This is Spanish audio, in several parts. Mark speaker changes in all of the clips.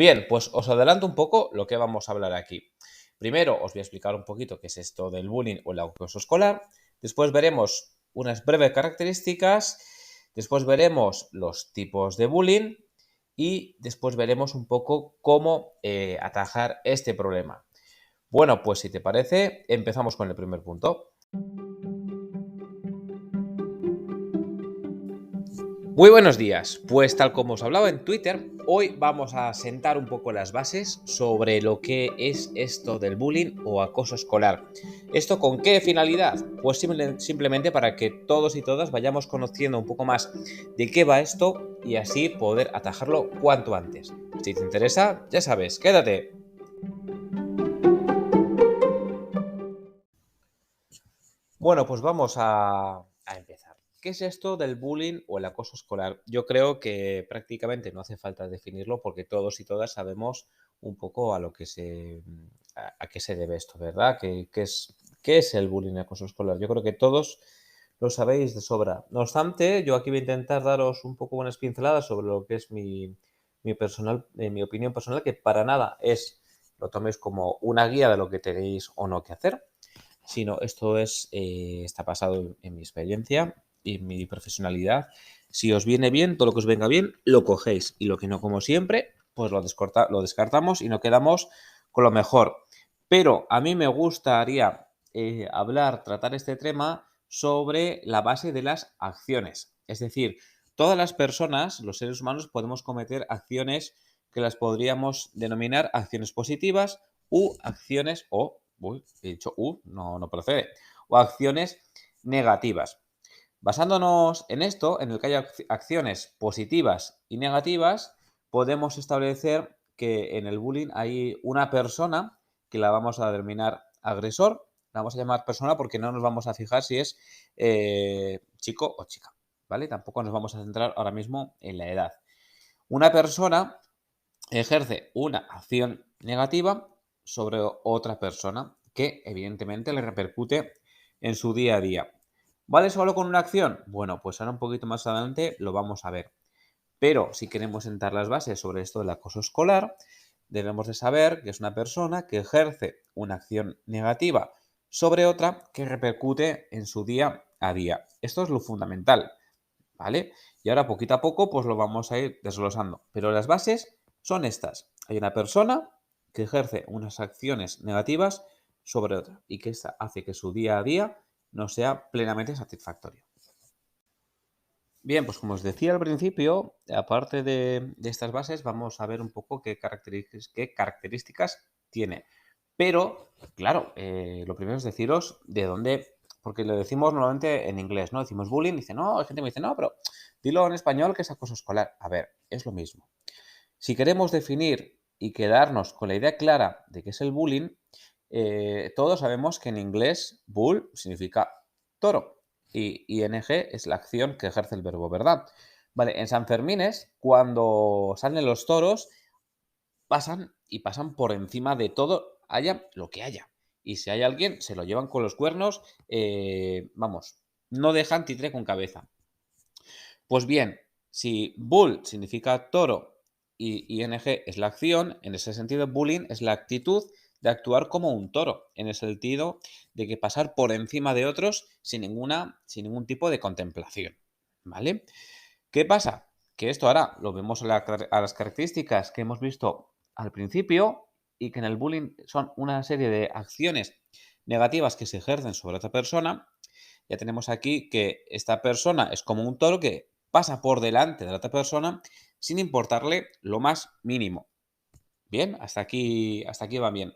Speaker 1: Bien, pues os adelanto un poco lo que vamos a hablar aquí. Primero os voy a explicar un poquito qué es esto del bullying o el acoso escolar. Después veremos unas breves características. Después veremos los tipos de bullying. Y después veremos un poco cómo atajar este problema. Bueno, pues si te parece, empezamos con el primer punto. Muy buenos días, pues tal como os hablaba en Twitter, hoy vamos a sentar un poco las bases sobre lo que es esto del bullying o acoso escolar. ¿Esto con qué finalidad? Pues simplemente para que todos y todas vayamos conociendo un poco más de qué va esto y así poder atajarlo cuanto antes. Si te interesa, ya sabes, quédate. Bueno, pues vamos a empezar. ¿Qué es esto del bullying o el acoso escolar? Yo creo que prácticamente no hace falta definirlo porque todos y todas sabemos un poco a lo que a qué se debe esto, ¿verdad? ¿Qué es el bullying y el acoso escolar? Yo creo que todos lo sabéis de sobra. No obstante, yo aquí voy a intentar daros un poco unas pinceladas sobre lo que es mi opinión personal, que para nada lo toméis como una guía de lo que tenéis o no que hacer, sino esto está basado en mi experiencia y en mi profesionalidad. Si os viene bien, todo lo que os venga bien, lo cogéis. Y lo que no, como siempre, pues lo descartamos y nos quedamos con lo mejor. Pero a mí me gustaría tratar este tema sobre la base de las acciones. Es decir, todas las personas, los seres humanos, podemos cometer acciones que las podríamos denominar acciones positivas u acciones Uy, he dicho no procede. O acciones negativas. Basándonos en esto, en el que hay acciones positivas y negativas, podemos establecer que en el bullying hay una persona que la vamos a denominar agresor. La vamos a llamar persona porque no nos vamos a fijar si es chico o chica, ¿vale? Tampoco nos vamos a centrar ahora mismo en la edad. Una persona ejerce una acción negativa sobre otra persona que evidentemente le repercute en su día a día. ¿Vale solo con una acción? Bueno, pues ahora un poquito más adelante lo vamos a ver. Pero si queremos sentar las bases sobre esto del acoso escolar, debemos de saber que es una persona que ejerce una acción negativa sobre otra que repercute en su día a día. Esto es lo fundamental, ¿vale? Y ahora poquito a poco pues lo vamos a ir desglosando. Pero las bases son estas. Hay una persona que ejerce unas acciones negativas sobre otra y que esta hace que su día a día no sea plenamente satisfactorio. Bien, pues como os decía al principio, aparte de estas bases, vamos a ver un poco qué características tiene. Pero, claro, lo primero es deciros de dónde, porque lo decimos normalmente en inglés, ¿no? Decimos bullying, dice, no, hay gente que me dice, no, pero dilo en español que es acoso escolar. A ver, es lo mismo. Si queremos definir y quedarnos con la idea clara de qué es el bullying, todos sabemos que en inglés bull significa toro y ing es la acción que ejerce el verbo, ¿verdad? Vale, en San Fermines, cuando salen los toros, pasan por encima de todo, haya lo que haya. Y si hay alguien, se lo llevan con los cuernos, vamos, no dejan títere con cabeza. Pues bien, si bull significa toro y ing es la acción, en ese sentido bullying es la actitud de actuar como un toro, en el sentido de que pasar por encima de otros sin ningún tipo de contemplación, ¿vale? ¿Qué pasa? Que esto ahora lo vemos a las características que hemos visto al principio y que en el bullying son una serie de acciones negativas que se ejercen sobre otra persona. Ya tenemos aquí que esta persona es como un toro que pasa por delante de la otra persona sin importarle lo más mínimo. Bien, hasta aquí va bien.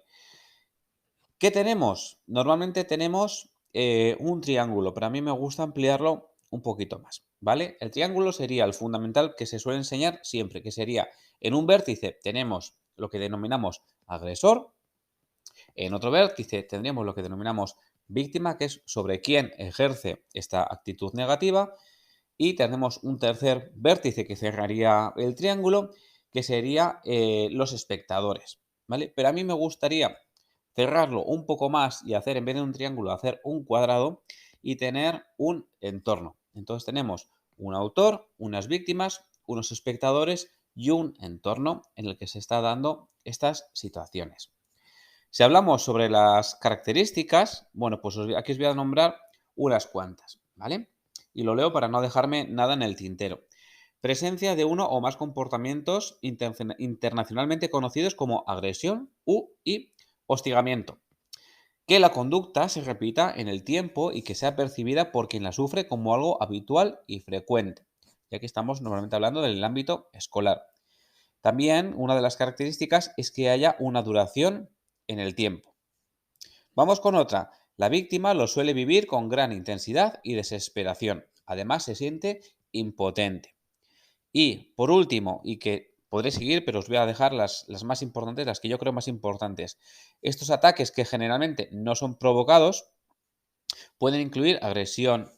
Speaker 1: ¿Qué tenemos? Normalmente tenemos un triángulo, pero a mí me gusta ampliarlo un poquito más, ¿vale? El triángulo sería el fundamental que se suele enseñar siempre, que sería en un vértice tenemos lo que denominamos agresor, en otro vértice tendríamos lo que denominamos víctima, que es sobre quién ejerce esta actitud negativa, y tenemos un tercer vértice que cerraría el triángulo, que sería los espectadores, ¿vale? Pero a mí me gustaría cerrarlo un poco más y hacer, en vez de un triángulo, hacer un cuadrado y tener un entorno. Entonces tenemos un autor, unas víctimas, unos espectadores y un entorno en el que se está dando estas situaciones. Si hablamos sobre las características, bueno, pues aquí os voy a nombrar unas cuantas, ¿vale? Y lo leo para no dejarme nada en el tintero. Presencia de uno o más comportamientos internacionalmente conocidos como agresión y hostigamiento. Que la conducta se repita en el tiempo y que sea percibida por quien la sufre como algo habitual y frecuente. Y aquí estamos normalmente hablando del ámbito escolar. También una de las características es que haya una duración en el tiempo. Vamos con otra. La víctima lo suele vivir con gran intensidad y desesperación. Además, se siente impotente. Y por último, y que podré seguir, pero os voy a dejar las más importantes, las que yo creo más importantes. Estos ataques que generalmente no son provocados pueden incluir agresión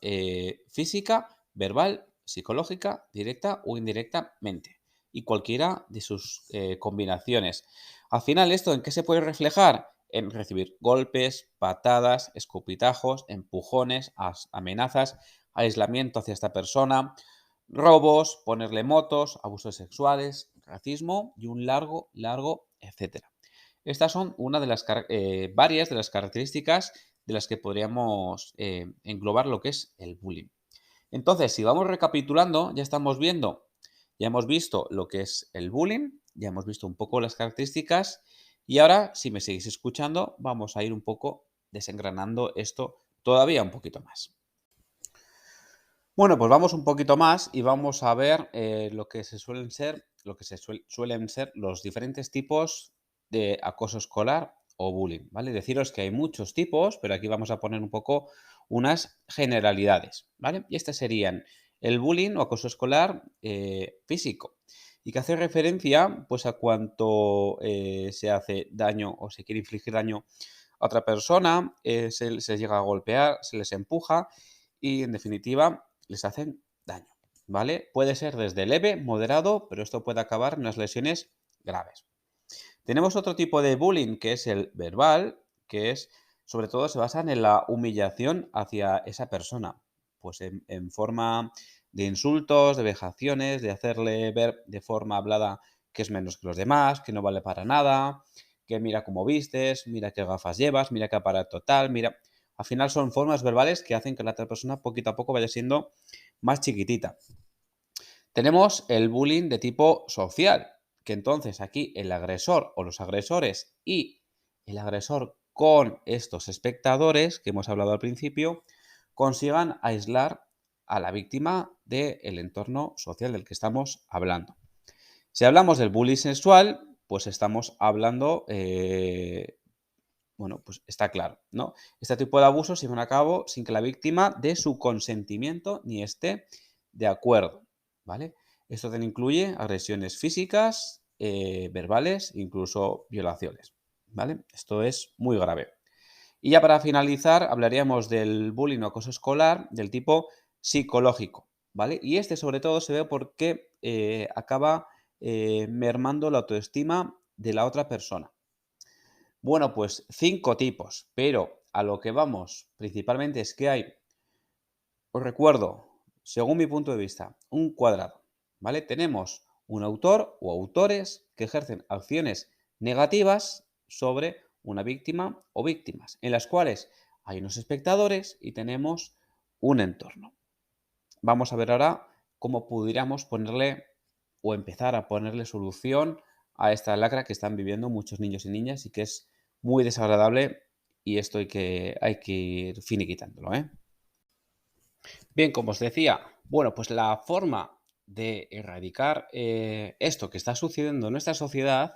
Speaker 1: física, verbal, psicológica, directa o indirectamente. Y cualquiera de sus combinaciones. Al final, ¿esto en qué se puede reflejar? En recibir golpes, patadas, escupitajos, empujones, amenazas, aislamiento hacia esta persona, robos, ponerle motos, abusos sexuales, racismo y un largo, etcétera. Estas son una de las varias de las características de las que podríamos englobar lo que es el bullying. Entonces, si vamos recapitulando, ya hemos visto lo que es el bullying, ya hemos visto un poco las características y ahora, si me seguís escuchando, vamos a ir un poco desengranando esto todavía un poquito más. Bueno, pues vamos un poquito más y vamos a ver lo que suelen ser los diferentes tipos de acoso escolar o bullying, ¿vale? Deciros que hay muchos tipos, pero aquí vamos a poner un poco unas generalidades, ¿vale? Y estas serían el bullying o acoso escolar físico y que hace referencia pues a cuánto se hace daño o se quiere infligir daño a otra persona, se les llega a golpear, se les empuja y en definitiva les hacen daño, ¿vale? Puede ser desde leve, moderado, pero esto puede acabar en unas lesiones graves. Tenemos otro tipo de bullying que es el verbal, que es, sobre todo, se basan en la humillación hacia esa persona, pues en forma de insultos, de vejaciones, de hacerle ver de forma hablada que es menos que los demás, que no vale para nada, que mira cómo vistes, mira qué gafas llevas, mira qué aparato tal, mira. Al final son formas verbales que hacen que la otra persona poquito a poco vaya siendo más chiquitita. Tenemos el bullying de tipo social, que entonces aquí el agresor o los agresores y el agresor con estos espectadores que hemos hablado al principio consigan aislar a la víctima del entorno social del que estamos hablando. Si hablamos del bullying sexual, pues estamos hablando, bueno, pues está claro, ¿no? Este tipo de abusos se llevan a cabo sin que la víctima dé su consentimiento ni esté de acuerdo, ¿vale? Esto también incluye agresiones físicas, verbales, incluso violaciones, ¿vale? Esto es muy grave. Y ya para finalizar, hablaríamos del bullying o acoso escolar del tipo psicológico, ¿vale? Y este sobre todo se ve porque acaba mermando la autoestima de la otra persona. Bueno, pues 5 tipos, pero a lo que vamos principalmente es que hay, os recuerdo, según mi punto de vista, un cuadrado, ¿vale? Tenemos un autor o autores que ejercen acciones negativas sobre una víctima o víctimas, en las cuales hay unos espectadores y tenemos un entorno. Vamos a ver ahora cómo pudiéramos ponerle o empezar a ponerle solución a esta lacra que están viviendo muchos niños y niñas y que es muy desagradable y esto hay que ir finiquitándolo, ¿eh? Bien, como os decía, bueno, pues la forma de erradicar esto que está sucediendo en nuestra sociedad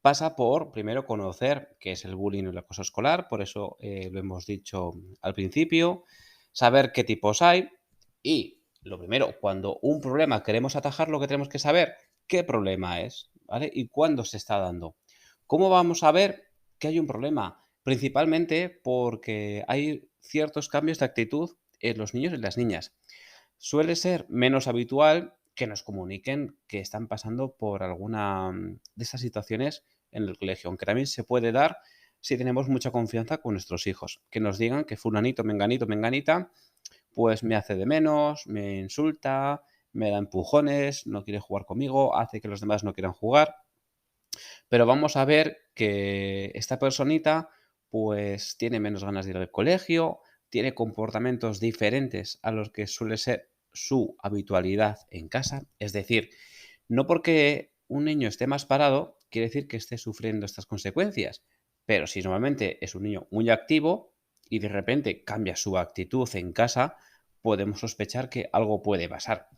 Speaker 1: pasa por, primero, conocer qué es el bullying o el acoso escolar, por eso lo hemos dicho al principio, saber qué tipos hay y, lo primero, cuando un problema queremos atajar, lo que tenemos que saber qué problema es, ¿vale? Y cuándo se está dando. ¿Cómo vamos a ver que hay un problema? Principalmente porque hay ciertos cambios de actitud en los niños y las niñas. Suele ser menos habitual que nos comuniquen que están pasando por alguna de estas situaciones en el colegio, aunque también se puede dar si tenemos mucha confianza con nuestros hijos, que nos digan que fulanito, menganito, menganita, pues me hace de menos, me insulta, me da empujones, no quiere jugar conmigo, hace que los demás no quieran jugar. Pero vamos a ver que esta personita, pues tiene menos ganas de ir al colegio, tiene comportamientos diferentes a los que suele ser su habitualidad en casa. Es decir, no porque un niño esté más parado, quiere decir que esté sufriendo estas consecuencias. Pero si normalmente es un niño muy activo y de repente cambia su actitud en casa, podemos sospechar que algo puede pasar.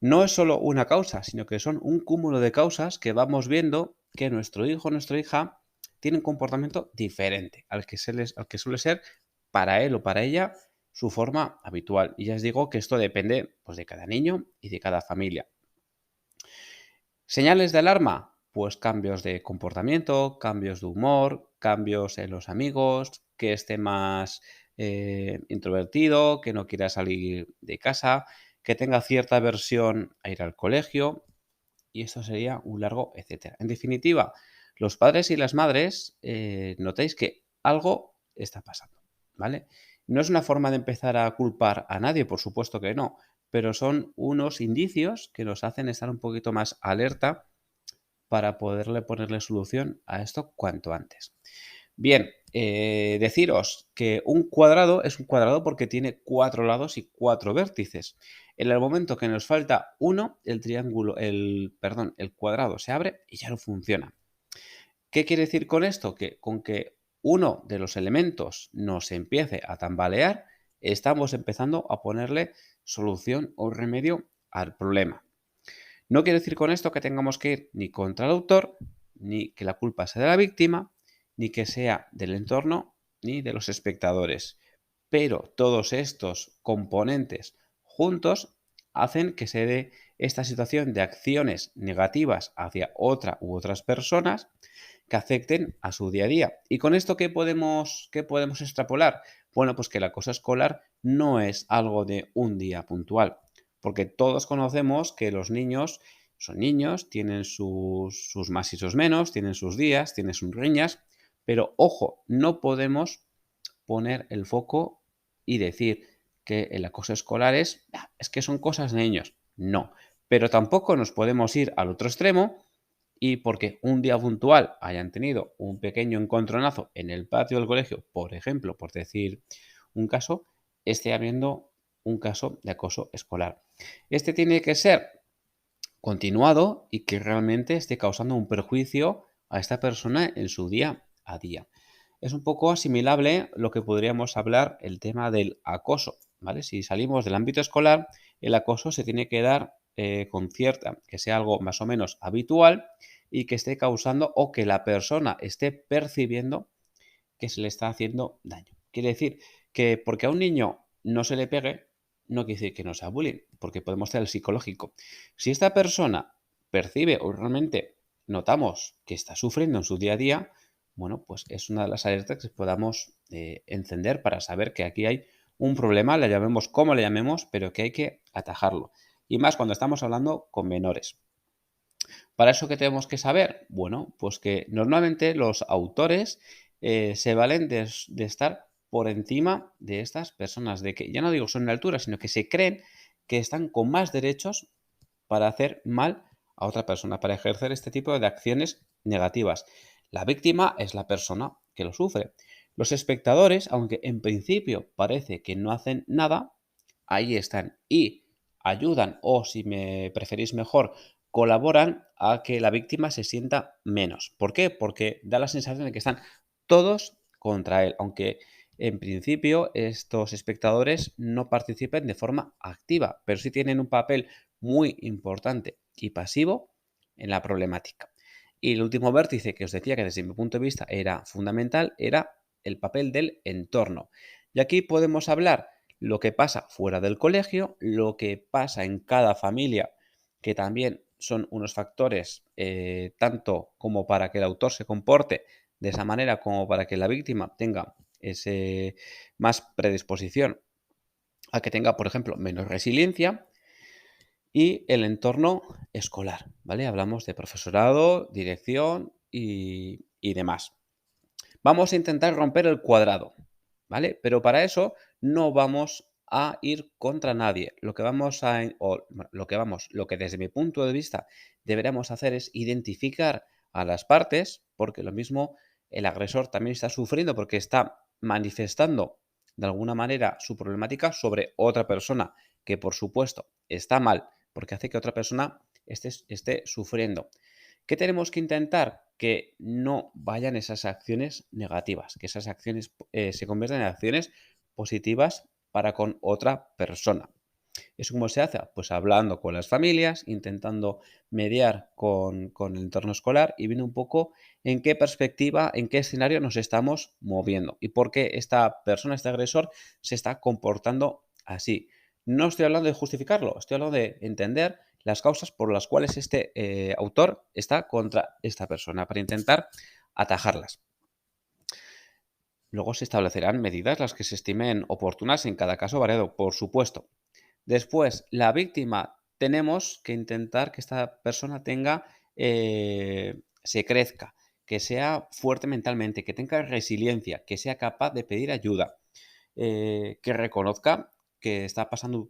Speaker 1: No es solo una causa, sino que son un cúmulo de causas que vamos viendo que nuestro hijo o nuestra hija tiene un comportamiento diferente al que suele ser para él o para ella su forma habitual. Y ya os digo que esto depende pues, de cada niño y de cada familia. Señales de alarma, pues cambios de comportamiento, cambios de humor, cambios en los amigos, que esté más introvertido, que no quiera salir de casa, que tenga cierta aversión a ir al colegio, y esto sería un largo etcétera. En definitiva, los padres y las madres notéis que algo está pasando, ¿vale? No es una forma de empezar a culpar a nadie, por supuesto que no, pero son unos indicios que nos hacen estar un poquito más alerta para ponerle solución a esto cuanto antes. Bien, deciros que un cuadrado es un cuadrado porque tiene 4 lados y 4 vértices. En el momento que nos falta uno, el cuadrado se abre y ya no funciona. ¿Qué quiere decir con esto? Que con que uno de los elementos nos empiece a tambalear, estamos empezando a ponerle solución o remedio al problema. No quiere decir con esto que tengamos que ir ni contra el autor, ni que la culpa sea de la víctima, ni que sea del entorno, ni de los espectadores. Pero todos estos componentes juntos hacen que se dé esta situación de acciones negativas hacia otra u otras personas que afecten a su día a día. ¿Y con esto qué podemos extrapolar? Bueno, pues que el acoso escolar no es algo de un día puntual, porque todos conocemos que los niños son niños, tienen sus más y sus menos, tienen sus días, tienen sus riñas, pero ojo, no podemos poner el foco y decir que el acoso escolar es que son cosas de niños. No, pero tampoco nos podemos ir al otro extremo y porque un día puntual hayan tenido un pequeño encontronazo en el patio del colegio, por ejemplo, por decir un caso, esté habiendo un caso de acoso escolar. Este tiene que ser continuado y que realmente esté causando un perjuicio a esta persona en su día a día. Es un poco asimilable lo que podríamos hablar el tema del acoso, ¿vale? Si salimos del ámbito escolar, el acoso se tiene que dar con cierta, que sea algo más o menos habitual y que esté causando o que la persona esté percibiendo que se le está haciendo daño. Quiere decir que porque a un niño no se le pegue, no quiere decir que no sea bullying, porque podemos hacer el psicológico. Si esta persona percibe o realmente notamos que está sufriendo en su día a día, bueno, pues es una de las alertas que podamos encender para saber que aquí hay un problema, le llamemos como le llamemos, pero que hay que atajarlo. Y más cuando estamos hablando con menores. ¿Para eso qué tenemos que saber? Bueno, pues que normalmente los autores se valen de estar por encima de estas personas, de que ya no digo son de altura, sino que se creen que están con más derechos para hacer mal a otra persona, para ejercer este tipo de acciones negativas. La víctima es la persona que lo sufre. Los espectadores, aunque en principio parece que no hacen nada, ahí están y ayudan o, si me preferís mejor, colaboran a que la víctima se sienta menos. ¿Por qué? Porque da la sensación de que están todos contra él, aunque en principio estos espectadores no participen de forma activa, pero sí tienen un papel muy importante y pasivo en la problemática. Y el último vértice que os decía que desde mi punto de vista era fundamental era el papel del entorno. Y aquí podemos hablar lo que pasa fuera del colegio, lo que pasa en cada familia, que también son unos factores tanto como para que el autor se comporte de esa manera como para que la víctima tenga ese más predisposición a que tenga, por ejemplo, menos resiliencia y el entorno escolar, ¿vale? Hablamos de profesorado, dirección y demás. Vamos a intentar romper el cuadrado, ¿vale? Pero para eso no vamos a ir contra nadie. Lo que desde mi punto de vista deberíamos hacer es identificar a las partes, porque lo mismo el agresor también está sufriendo porque está manifestando de alguna manera su problemática sobre otra persona, que por supuesto está mal, porque hace que otra persona esté sufriendo. ¿Qué tenemos que intentar? Que no vayan esas acciones negativas, que esas acciones se conviertan en acciones positivas para con otra persona. ¿Eso cómo se hace? Pues hablando con las familias, intentando mediar con el entorno escolar y viendo un poco en qué perspectiva, en qué escenario nos estamos moviendo y por qué esta persona, este agresor, se está comportando así. No estoy hablando de justificarlo, estoy hablando de entender las causas por las cuales este autor está contra esta persona para intentar atajarlas. Luego se establecerán medidas las que se estimen oportunas en cada caso variado, por supuesto. Después, la víctima, tenemos que intentar que esta persona se crezca, que sea fuerte mentalmente, que tenga resiliencia, que sea capaz de pedir ayuda, que reconozca que está pasando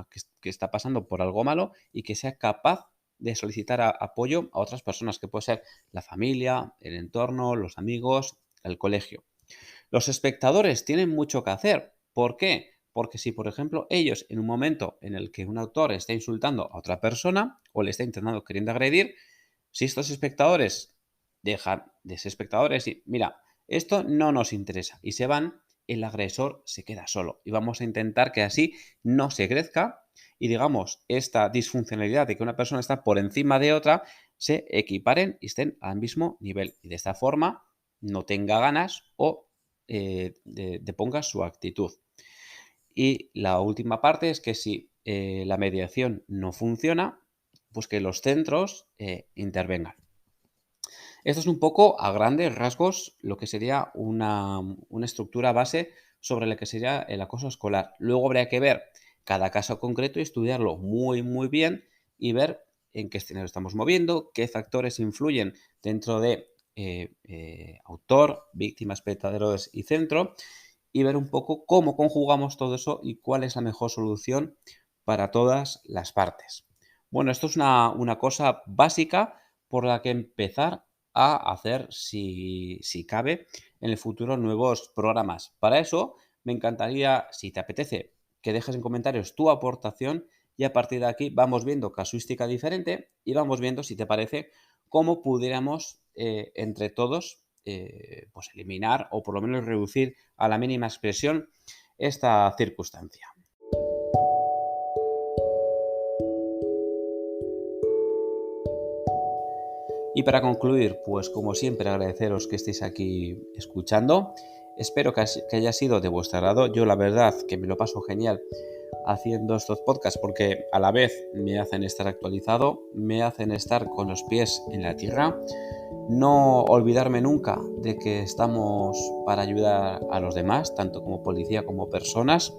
Speaker 1: que está pasando por algo malo y que sea capaz de solicitar apoyo a otras personas, que puede ser la familia, el entorno, los amigos, el colegio. Los espectadores tienen mucho que hacer. ¿Por qué? Porque si, por ejemplo, ellos en un momento en el que un autor está insultando a otra persona o le está intentando queriendo agredir, si estos espectadores dejan de ser espectadores y, mira, esto no nos interesa y se van, el agresor se queda solo. Y vamos a intentar que así no se crezca y, digamos, esta disfuncionalidad de que una persona está por encima de otra se equiparen y estén al mismo nivel. Y de esta forma no tenga ganas o deponga su actitud. Y la última parte es que si la mediación no funciona, pues que los centros intervengan. Esto es un poco a grandes rasgos lo que sería una estructura base sobre la que sería el acoso escolar. Luego habría que ver cada caso concreto y estudiarlo muy, muy bien y ver en qué escenario estamos moviendo, qué factores influyen dentro de autor, víctima, espectadores y centro, y ver un poco cómo conjugamos todo eso y cuál es la mejor solución para todas las partes. Bueno, esto es una cosa básica por la que empezar a hacer, si cabe, en el futuro nuevos programas. Para eso, me encantaría, si te apetece, que dejes en comentarios tu aportación y a partir de aquí vamos viendo casuística diferente y vamos viendo, si te parece, cómo pudiéramos entre todos pues eliminar o por lo menos reducir a la mínima expresión esta circunstancia. Y para concluir, pues como siempre agradeceros que estéis aquí escuchando. Espero que haya sido de vuestro agrado. Yo la verdad que me lo paso genial haciendo estos podcasts porque a la vez me hacen estar actualizado, me hacen estar con los pies en la tierra, no olvidarme nunca de que estamos para ayudar a los demás, tanto como policía como personas,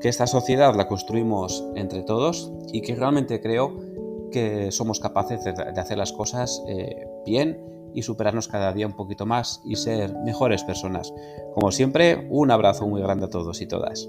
Speaker 1: que esta sociedad la construimos entre todos y que realmente creo que somos capaces de hacer las cosas bien y superarnos cada día un poquito más y ser mejores personas. Como siempre, un abrazo muy grande a todos y todas.